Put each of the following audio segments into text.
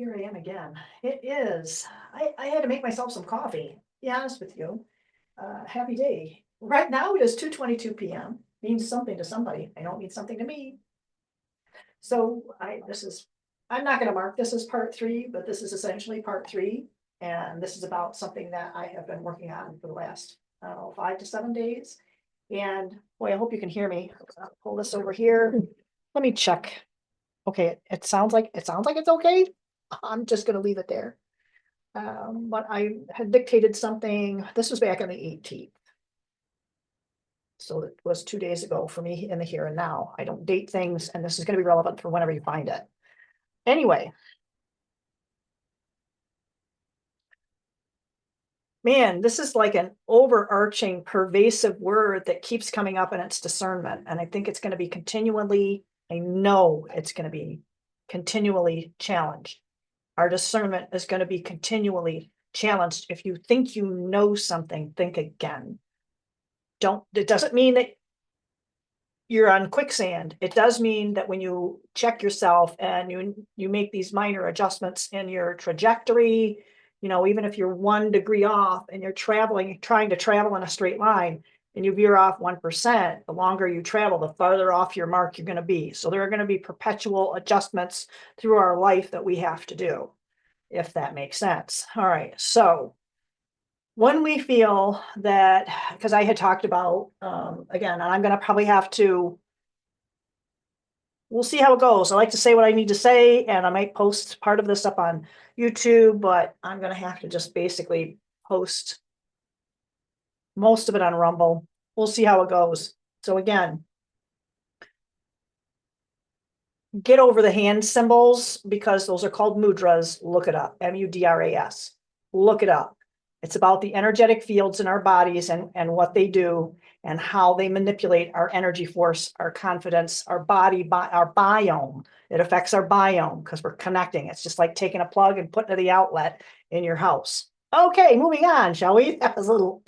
Here I am again. It is. I had to make myself some coffee. Be honest with you. Happy day. Right now it is 2:22 p.m. Means something to somebody. I don't mean something to me. So I'm not gonna mark this as part three, but this is essentially part three. And this is about something that I have been working on for the last, I don't know, 5 to 7 days. And boy, I hope you can hear me. I'll pull this over here. Let me check. Okay, it sounds like it's okay. I'm just gonna leave it there. But I had dictated something, this was back on the 18th. So it was 2 days ago for me in the here and now. I don't date things, and this is gonna be relevant for whenever you find it. Anyway. Man, this is like an overarching, pervasive word that keeps coming up in its discernment. And I think it's gonna be continually, I know it's gonna be continually challenged. Our discernment is going to be continually challenged. If you think you know something, think again. It doesn't mean that you're on quicksand. It does mean that when you check yourself and you make these minor adjustments in your trajectory, even if you're 1 degree off and you're trying to travel in a straight line, and you veer off 1%, the longer you travel, the farther off your mark you're going to be. So there are going to be perpetual adjustments through our life that we have to do, if that makes sense. All right. So when we feel that, because I had talked about, again, and I'm going to probably we'll see how it goes. I like to say what I need to say, and I might post part of this up on YouTube, but I'm going to have to just basically post most of it on Rumble. We'll see how it goes. So again, get over the hand symbols because those are called mudras. Look it up. M-U-D-R-A-S. Look it up. It's about the energetic fields in our bodies and what they do and how they manipulate our energy force, our confidence, our body, our biome. It affects our biome because we're connecting. It's just like taking a plug and putting it in the outlet in your house. Okay, moving on, shall we? That was a little,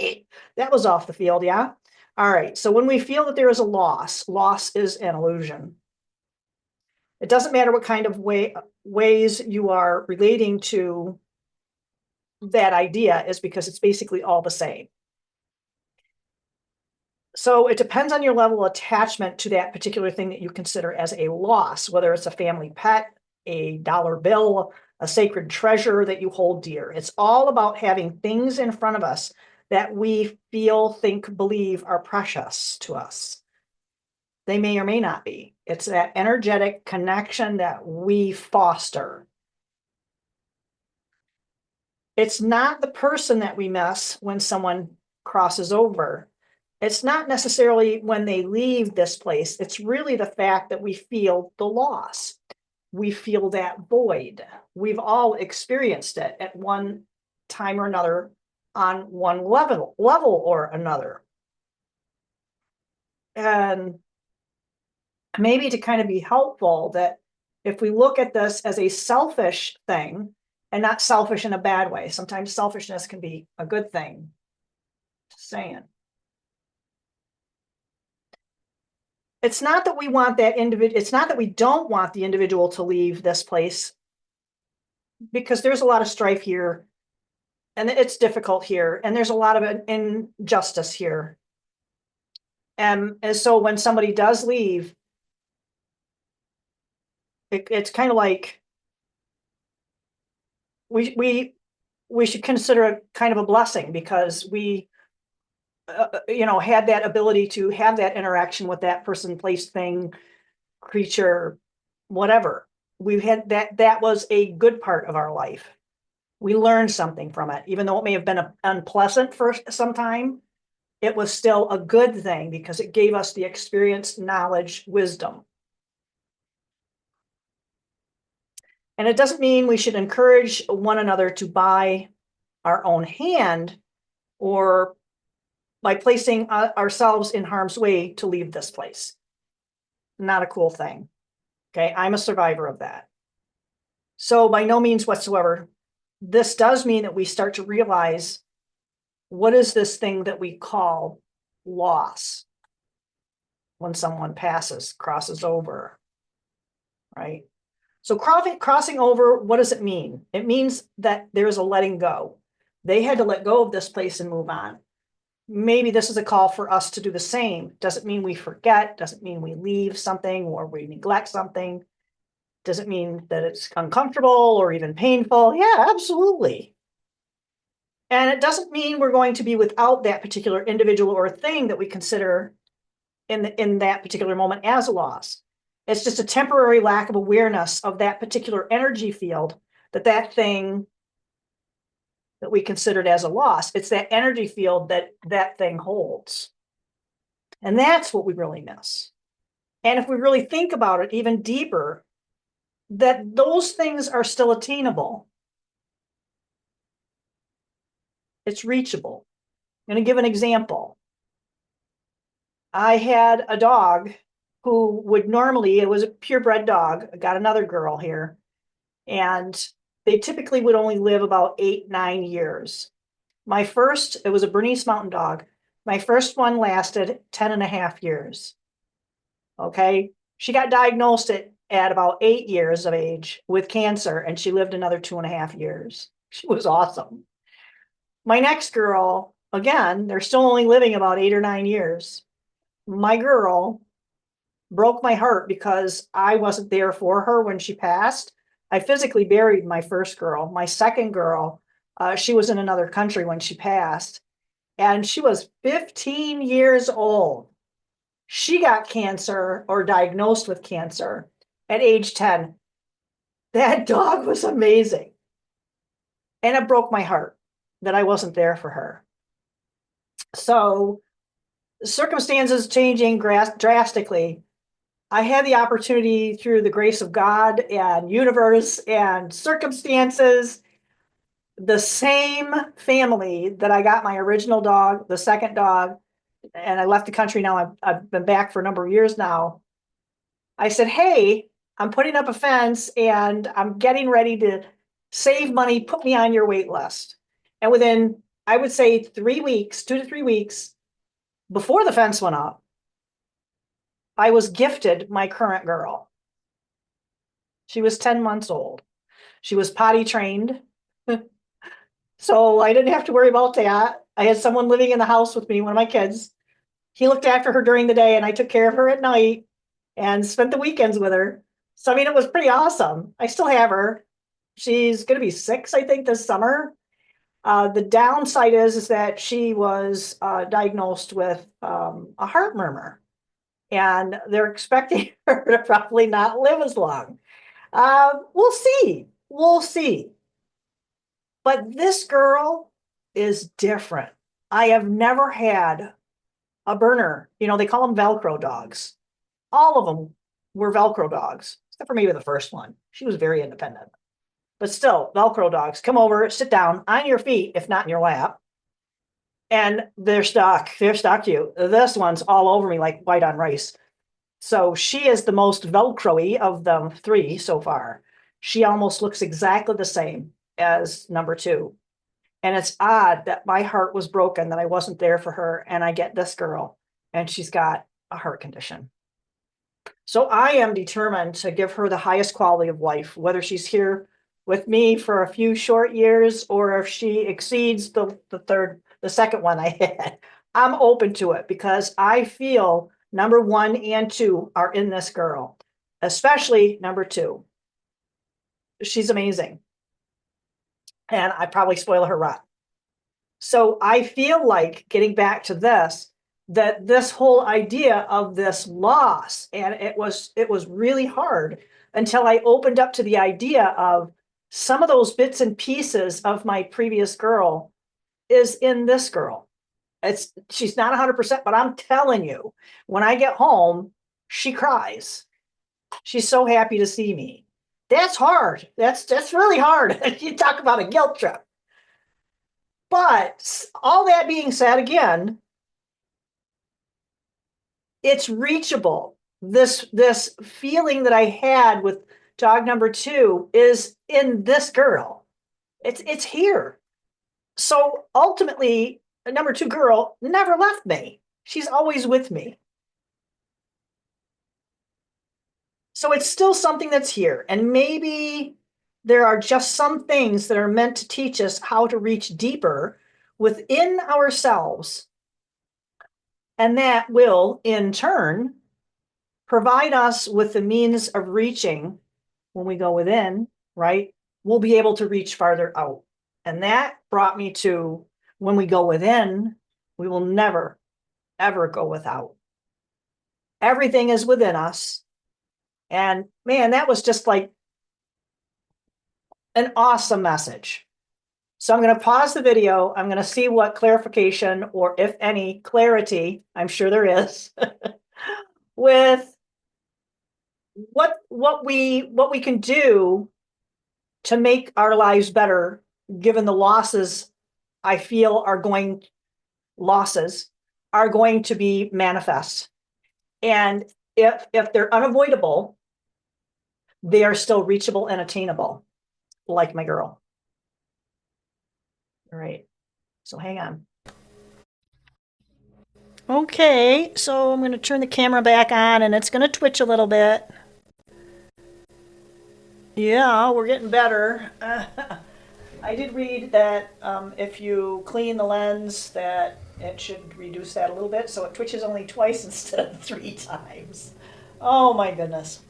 that was off the field, yeah? All right, so when we feel that there is a loss is an illusion. It doesn't matter what kind of ways you are relating to that idea, is because it's basically all the same. So it depends on your level of attachment to that particular thing that you consider as a loss, whether it's a family pet, a dollar bill, a sacred treasure that you hold dear. It's all about having things in front of us that we feel, think, believe are precious to us. They may or may not be. It's that energetic connection that we foster. It's not the person that we miss when someone crosses over. It's not necessarily when they leave this place. It's really the fact that we feel the loss. We feel that void. We've all experienced it at one time or another on one level or another. And maybe to kind of be helpful, that if we look at this as a selfish thing, and not selfish in a bad way, sometimes selfishness can be a good thing. Just saying. It's not that we want that individual, it's not that we don't want the individual to leave this place, because there's a lot of strife here, and it's difficult here, and there's a lot of injustice here. And so when somebody does leave, it's kind of like we should consider it kind of a blessing, because we had that ability to have that interaction with that person, place, thing, creature, whatever. We've had that was a good part of our life. We learned something from it, even though it may have been unpleasant for some time. It was still a good thing because it gave us the experience, knowledge, wisdom. And it doesn't mean we should encourage one another to buy our own hand, or by placing ourselves in harm's way to leave this place. Not a cool thing. Okay, I'm a survivor of that. So by no means whatsoever, this does mean that we start to realize, what is this thing that we call loss when someone passes, crosses over, right? So crossing over, what does it mean? It means that there is a letting go. They had to let go of this place and move on. Maybe this is a call for us to do the same. Doesn't mean we forget, doesn't mean we leave something or we neglect something. Doesn't mean that it's uncomfortable or even painful. Yeah, absolutely. And it doesn't mean we're going to be without that particular individual or thing that we consider in that particular moment as a loss. It's just a temporary lack of awareness of that particular energy field, that thing that we considered as a loss. It's that energy field that thing holds. And that's what we really miss. And if we really think about it even deeper, that those things are still attainable. It's reachable. I'm going to give an example. I had a dog who would normally, it was a purebred dog. I got another girl here, and they typically would only live about 8-9 years. It was a Bernese Mountain Dog. My first one lasted 10.5 years. Okay. She got diagnosed at about 8 years of age with cancer, and she lived another 2.5 years. She was awesome. My next girl, again, they're still only living about 8 or 9 years. My girl broke my heart because I wasn't there for her when she passed. I physically buried my first girl. My second girl, she was in another country when she passed, and she was 15 years old. She got cancer or diagnosed with cancer at age 10. That dog was amazing. And it broke my heart that I wasn't there for her. So circumstances changing drastically. I had the opportunity through the grace of God and universe and circumstances, the same family that I got my original dog, the second dog, and I left the country now. I've been back for a number of years now. I said, hey, I'm putting up a fence and I'm getting ready to save money. Put me on your wait list. And within, I would say 3 weeks, 2 to 3 weeks before the fence went up, I was gifted my current girl. She was 10 months old. She was potty trained. So I didn't have to worry about that. I had someone living in the house with me, one of my kids. He looked after her during the day and I took care of her at night and spent the weekends with her. So, I mean, it was pretty awesome. I still have her. She's going to be 6, I think, this summer. The downside is that she was diagnosed with a heart murmur, and they're expecting her to probably not live as long. We'll see. We'll see. But this girl is different. I have never had a burner. You know, they call them Velcro dogs. All of them were Velcro dogs, except for maybe the first one. She was very independent. But still, Velcro dogs come over, sit down on your feet, if not in your lap, and they're stuck. They're stuck to you. This one's all over me like white on rice. So she is the most Velcro-y of the 3 so far. She almost looks exactly the same as number 2. And it's odd that my heart was broken, that I wasn't there for her, and I get this girl, and she's got a heart condition. So I am determined to give her the highest quality of life, whether she's here with me for a few short years or if she exceeds the second one I had. I'm open to it because I feel number 1 and 2 are in this girl, especially number 2. She's amazing. And I probably spoil her rotten. So I feel like getting back to that this whole idea of this loss, and it was really hard until I opened up to the idea of some of those bits and pieces of my previous girl is in this girl. She's not 100%, but I'm telling you, when I get home, she cries. She's so happy to see me. That's hard. That's really hard. You talk about a guilt trip. But all that being said, again, it's reachable. This feeling that I had with dog number 2 is in this girl. It's here. So ultimately, number 2 girl never left me. She's always with me. So it's still something that's here. And maybe there are just some things that are meant to teach us how to reach deeper within ourselves. And that will, in turn, provide us with the means of reaching when we go within, right? We'll be able to reach farther out. And that brought me to when we go within, we will never, ever go without. Everything is within us. And man, that was just like an awesome message. So I'm going to pause the video. I'm going to see what clarification, or if any clarity, I'm sure there is, with what we can do to make our lives better, given the losses I feel are going to be manifest. And if they're unavoidable, they are still reachable and attainable, like my girl. All right, so hang on. Okay, so I'm going to turn the camera back on, and it's going to twitch a little bit. Yeah, we're getting better. I did read that if you clean the lens, that it should reduce that a little bit, so it twitches only twice instead of 3 times. Oh my goodness.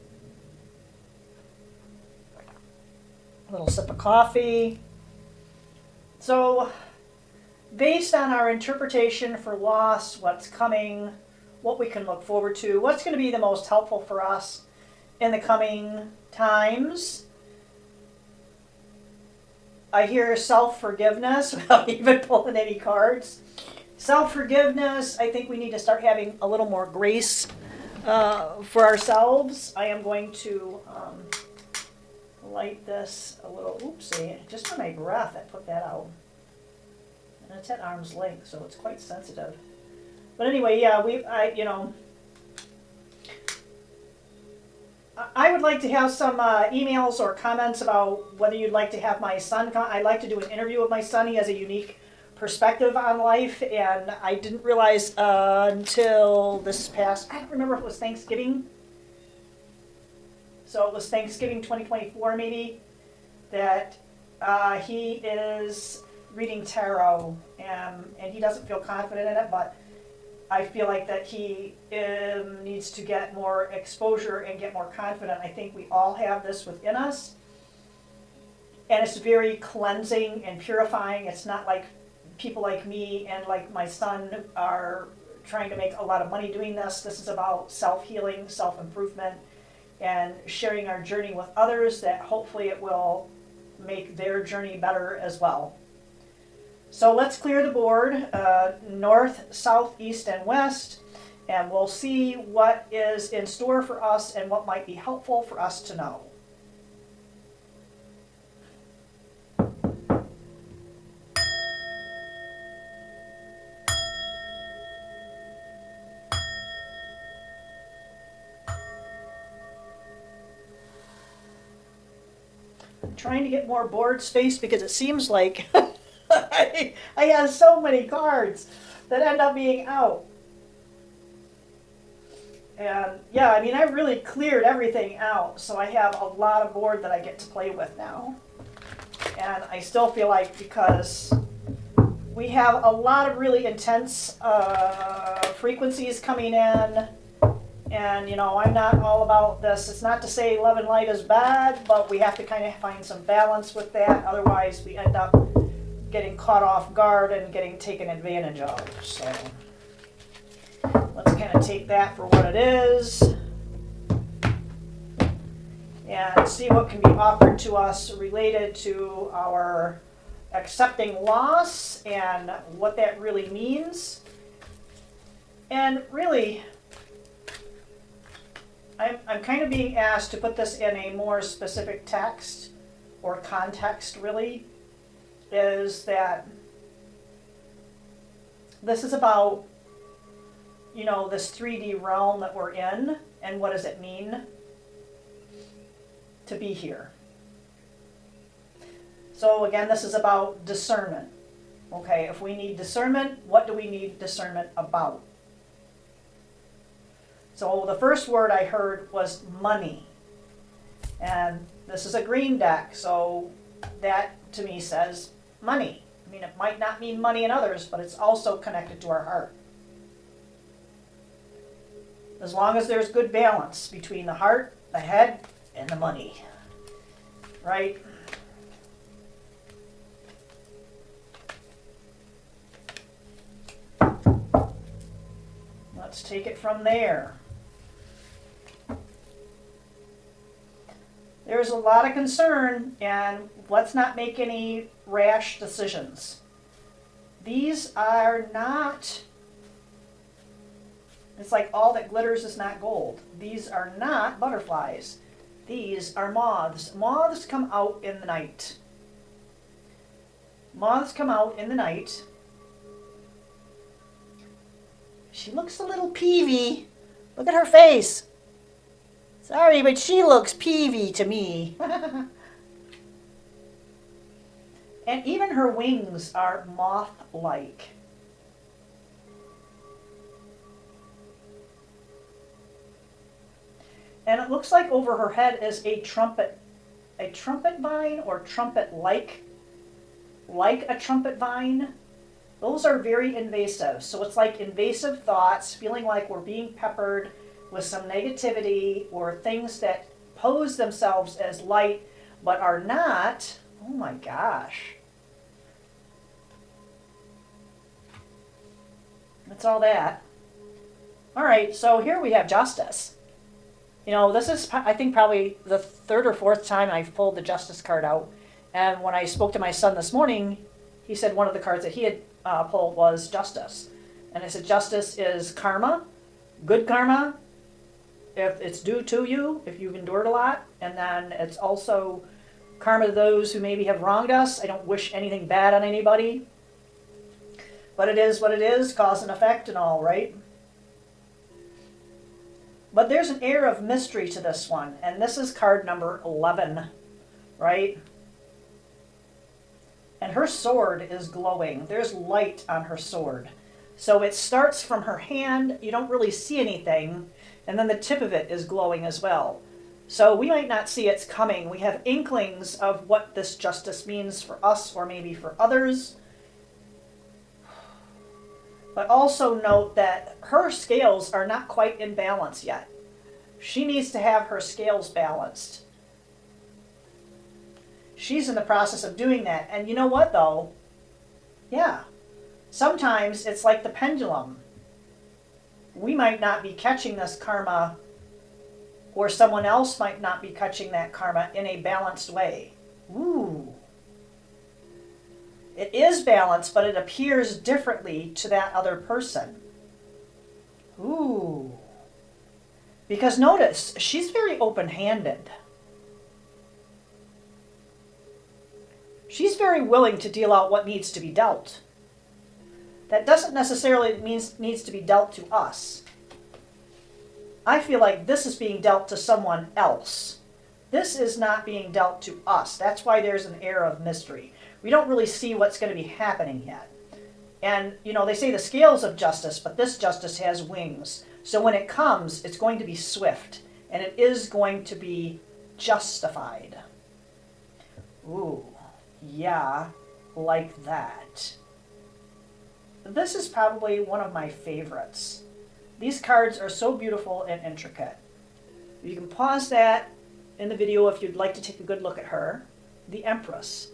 A little sip of coffee. So, based on our interpretation for loss, what's coming, what we can look forward to, what's going to be the most helpful for us in the coming times, I hear self-forgiveness without even pulling any cards. Self-forgiveness, I think we need to start having a little more grace for ourselves. I am going to light this a little, oopsie, just for my breath, I put that out. And it's at arm's length, so it's quite sensitive. But anyway, yeah, I would like to have some emails or comments about whether you'd like to have my son come. I'd like to do an interview with my son. He has a unique perspective on life, and I didn't realize until this past, I don't remember if it was Thanksgiving. So it was Thanksgiving 2024 maybe, that he is reading tarot, and he doesn't feel confident in it, but I feel like that he needs to get more exposure and get more confident. I think we all have this within us, and it's very cleansing and purifying. It's not like people like me and like my son are trying to make a lot of money doing this. This is about self-healing, self-improvement, and sharing our journey with others, that hopefully it will make their journey better as well. So let's clear the board, north, south, east, and west, and we'll see what is in store for us and what might be helpful for us to know. I'm trying to get more board space because it seems like I have so many cards that end up being out. And yeah, I mean, I really cleared everything out, so I have a lot of board that I get to play with now. And I still feel like, because we have a lot of really intense frequencies coming in, and you know, I'm not all about this. It's not to say love and light is bad, but we have to kind of find some balance with that. Otherwise, we end up getting caught off guard and getting taken advantage of. So let's kind of take that for what it is and see what can be offered to us related to our accepting loss and what that really means. And really, I'm kind of being asked to put this in a more specific text or context, really, is that this is about, you know, this 3D realm that we're in, and what does it mean to be here. So again, this is about discernment. Okay, if we need discernment, what do we need discernment about? So the first word I heard was money. And this is a green deck, so that to me says money. I mean, it might not mean money in others, but it's also connected to our heart. As long as there's good balance between the heart, the head, and the money, right? Let's take it from there. There's a lot of concern, and let's not make any rash decisions. These are not, it's like all that glitters is not gold. These are not butterflies. These are moths. Moths come out in the night. Moths come out in the night. She looks a little peevy. Look at her face. Sorry, but she looks peevy to me. And even her wings are moth-like. And it looks like over her head is a trumpet vine, or trumpet-like a trumpet vine. Those are very invasive. So it's like invasive thoughts, feeling like we're being peppered with some negativity, or things that pose themselves as light but are not. Oh my gosh. That's all that. All right, so here we have justice. You know, this is, I think, probably the third or fourth time I've pulled the justice card out. And when I spoke to my son this morning, he said one of the cards that he had pulled was justice. And I said justice is karma, good karma, if it's due to you, if you've endured a lot. And then it's also karma to those who maybe have wronged us. I don't wish anything bad on anybody. But it is what it is, cause and effect and all, right? But there's an air of mystery to this one. And this is card number 11, right? And her sword is glowing. There's light on her sword. So it starts from her hand. You don't really see anything. And then the tip of it is glowing as well. So we might not see it's coming. We have inklings of what this justice means for us, or maybe for others. But also note that her scales are not quite in balance yet. She needs to have her scales balanced. She's in the process of doing that. And you know what, though? Yeah. Sometimes it's like the pendulum. We might not be catching this karma, or someone else might not be catching that karma in a balanced way. Ooh. It is balanced, but it appears differently to that other person. Ooh. Because notice, she's very open-handed. She's very willing to deal out what needs to be dealt. That doesn't necessarily mean needs to be dealt to us. I feel like this is being dealt to someone else. This is not being dealt to us. That's why there's an air of mystery. We don't really see what's going to be happening yet. And, you know, they say the scales of justice, but this justice has wings. So when it comes, it's going to be swift. And it is going to be justified. Ooh, yeah, like that. This is probably one of my favorites. These cards are so beautiful and intricate. You can pause that in the video if you'd like to take a good look at her. The Empress.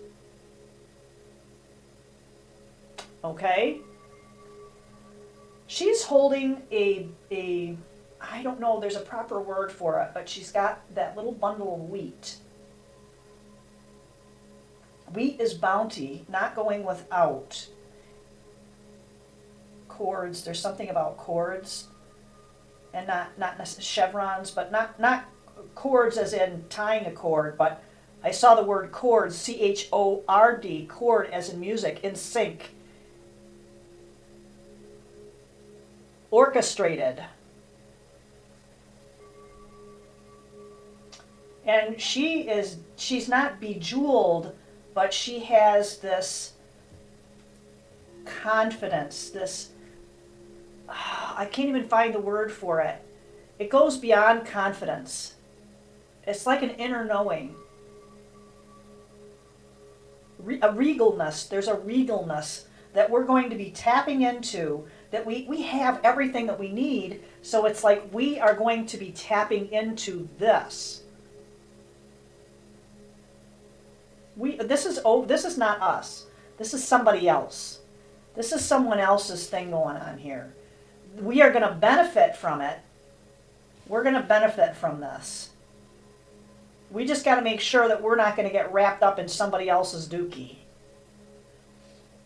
Okay? She's holding a I don't know, there's a proper word for it, but she's got that little bundle of wheat. Wheat is bounty, not going without. Cords, there's something about cords, and not necessarily chevrons, but not cords as in tying a cord, but I saw the word chord, C-H-O-R-D, chord as in music, in sync. Orchestrated. And she's not bejeweled, but she has this confidence, this, I can't even find the word for it. It goes beyond confidence. It's like an inner knowing. A regalness. There's a regalness that we're going to be tapping into, that we have everything that we need. So it's like we are going to be tapping into this. This is not us. This is somebody else. This is someone else's thing going on here. We are going to benefit from it. We're going to benefit from this. We just got to make sure that we're not going to get wrapped up in somebody else's dookie.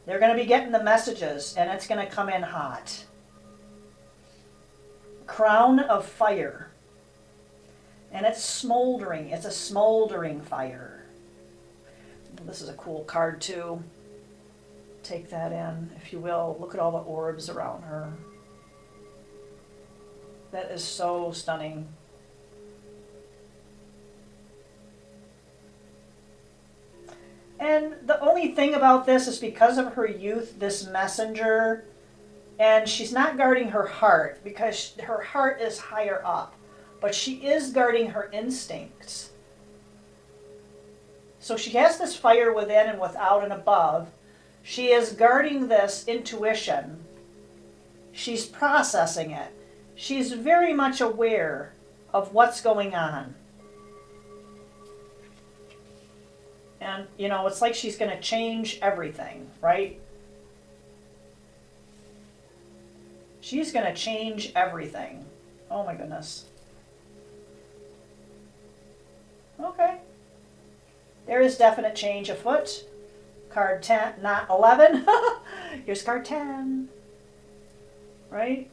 They're going to be getting the messages, and it's going to come in hot. Crown of fire. And it's smoldering. It's a smoldering fire. This is a cool card, too. Take that in, if you will. Look at all the orbs around her. That is so stunning. And the only thing about this is because of her youth, this messenger, and she's not guarding her heart because her heart is higher up, but she is guarding her instincts. So she has this fire within and without and above. She is guarding this intuition. She's processing it. She's very much aware of what's going on. And, you know, it's like she's going to change everything, right? She's going to change everything. Oh, my goodness. Okay. There is definite change afoot. Card 10, not 11. Here's card 10. Right?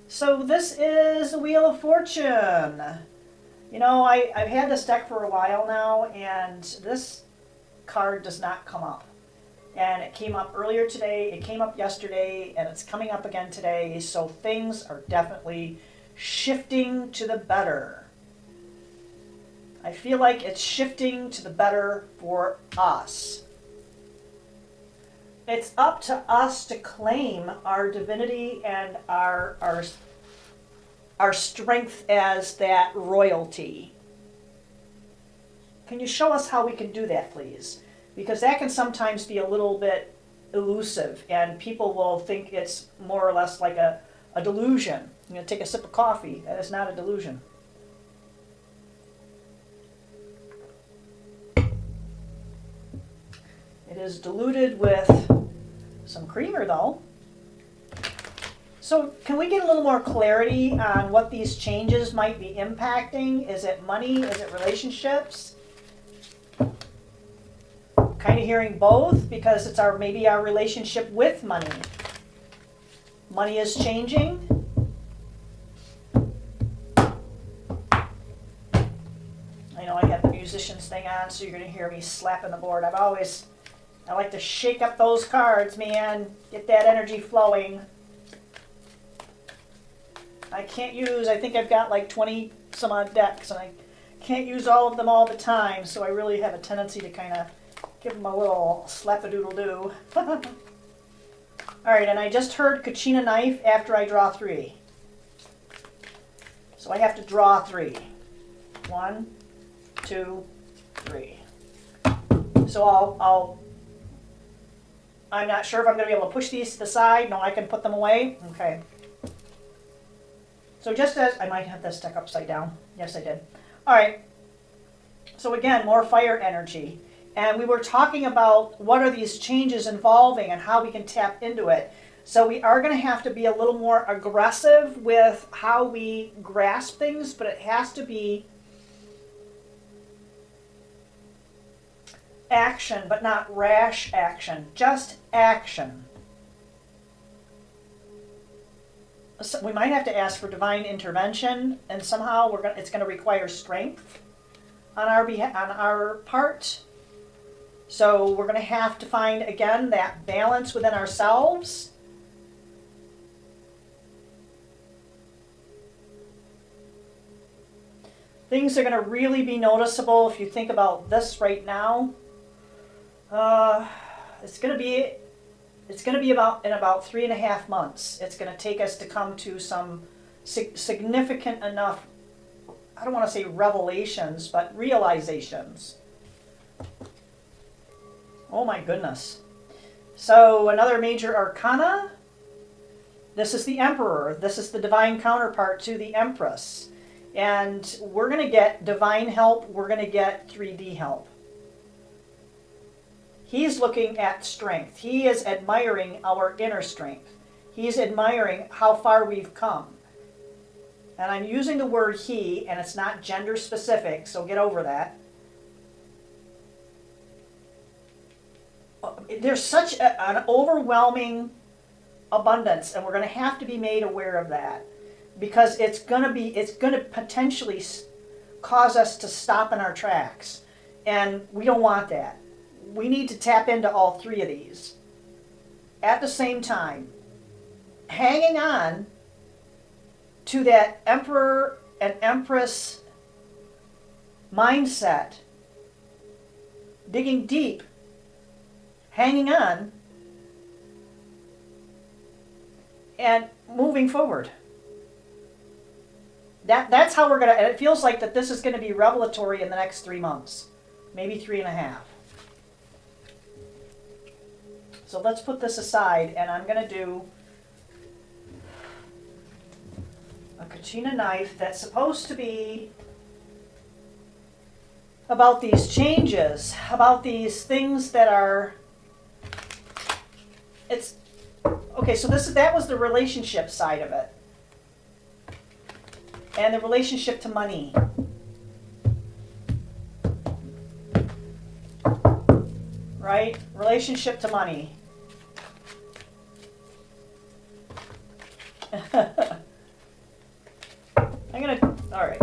So this is the Wheel of Fortune. You know, I've had this deck for a while now, and this card does not come up. And it came up earlier today, it came up yesterday, and it's coming up again today. So things are definitely shifting to the better. I feel like it's shifting to the better for us. It's up to us to claim our divinity and our strength as that royalty. Can you show us how we can do that, please? Because that can sometimes be a little bit elusive, and people will think it's more or less like a delusion. I'm going to take a sip of coffee. That is not a delusion. It is diluted with some creamer, though. So can we get a little more clarity on what these changes might be impacting? Is it money? Is it relationships? Kind of hearing both, because it's maybe our relationship with money. Money is changing. I know I got the musician's thing on, so you're going to hear me slapping the board. I like to shake up those cards, man. Get that energy flowing. I think I've got like 20 some odd decks, and I can't use all of them all the time, so I really have a tendency to kind of give them a little slap-a-doodle-doo. All right, and I just heard Kachina knife after I draw 3. So I have to draw 3. 1, 2, 3. So I'm not sure if I'm going to be able to push these to the side. No, I can put them away. Okay. So just as, I might have this deck upside down. Yes, I did. All right. So again, more fire energy. And we were talking about what are these changes involving and how we can tap into it. So we are going to have to be a little more aggressive with how we grasp things, but it has to be action, but not rash action, just action. So we might have to ask for divine intervention, and somehow it's going to require strength on our part. So we're going to have to find, again, that balance within ourselves. Things are going to really be noticeable if you think about this right now. It's going to be about in about 3.5 months. It's going to take us to come to some significant enough I don't want to say revelations, but realizations. Oh my goodness. So another major arcana. This is the Emperor. This is the divine counterpart to the Empress. And we're going to get divine help. We're going to get 3D help. He's looking at strength. He is admiring our inner strength. He's admiring how far we've come. And I'm using the word he, and it's not gender specific, so get over that. There's such an overwhelming abundance, and we're going to have to be made aware of that, because it's going to potentially cause us to stop in our tracks, and we don't want that. We need to tap into all three of these at the same time, hanging on to that Emperor and Empress mindset, digging deep, hanging on, and moving forward. That's how we're going to, and it feels like that this is going to be revelatory in the next 3 months, maybe 3.5. So let's put this aside, and I'm going to do a kachina knife that's supposed to be about these changes, about these things that are, it's, okay, so that was the relationship side of it. And the relationship to money. Right? Relationship to money. All right.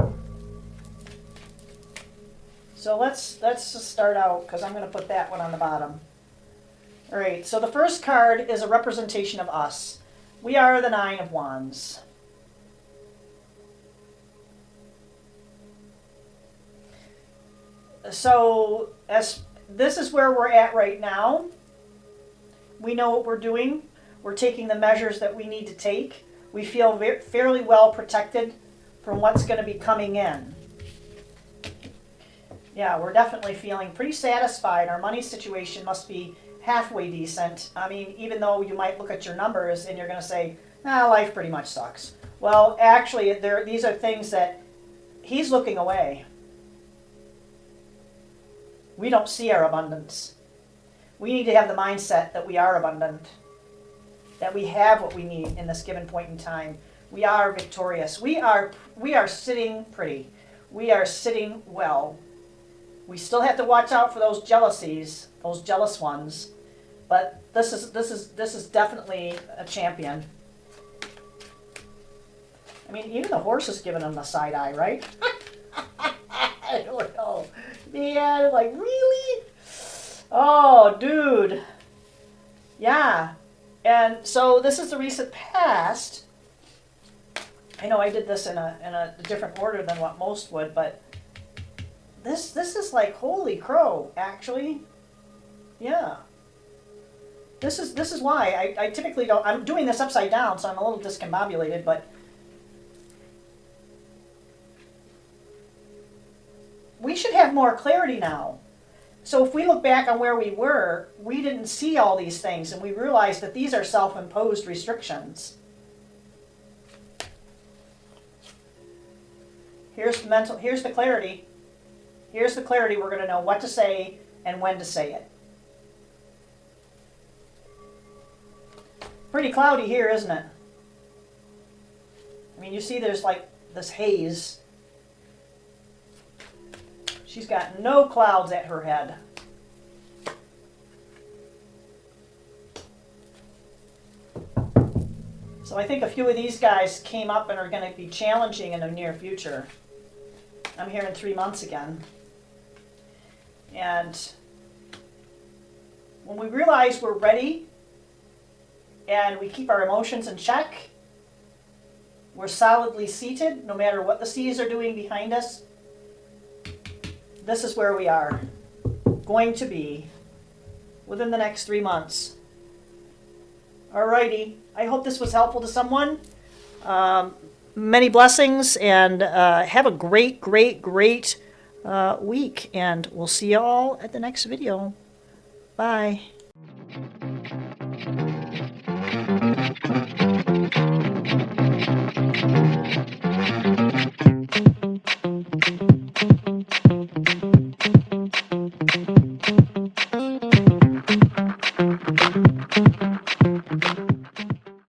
So let's just start out, because I'm going to put that one on the bottom. All right, so the first card is a representation of us. We are the Nine of Wands. So this is where we're at right now. We know what we're doing. We're taking the measures that we need to take. We feel fairly well protected from what's going to be coming in. Yeah, we're definitely feeling pretty satisfied. Our money situation must be halfway decent. I mean, even though you might look at your numbers and you're going to say, nah, life pretty much sucks. Well, actually, these are things that he's looking away. We don't see our abundance. We need to have the mindset that we are abundant, that we have what we need in this given point in time. We are victorious. We are sitting pretty. We are sitting well. We still have to watch out for those jealousies, those jealous ones. But this is definitely a champion. I mean, even the horse is giving him the side eye, right? I don't know. Man, like, really? Oh, dude. Yeah. And so this is the recent past. I know I did this in a different order than what most would, but this is like holy crow, actually. Yeah. This is why I typically don't. I'm doing this upside down, so I'm a little discombobulated, but we should have more clarity now. So if we look back on where we were, we didn't see all these things, and we realized that these are self-imposed restrictions. Here's the clarity. Here's the clarity. We're going to know what to say and when to say it. Pretty cloudy here, isn't it? I mean, you see there's like this haze. She's got no clouds at her head. So I think a few of these guys came up and are going to be challenging in the near future. I'm here in 3 months again. And when we realize we're ready and we keep our emotions in check, we're solidly seated no matter what the seas are doing behind us. This is where we are going to be within the next 3 months. Alrighty, I hope this was helpful to someone. many blessings, and have a great, great, great week. And we'll see you all at the next video. Bye.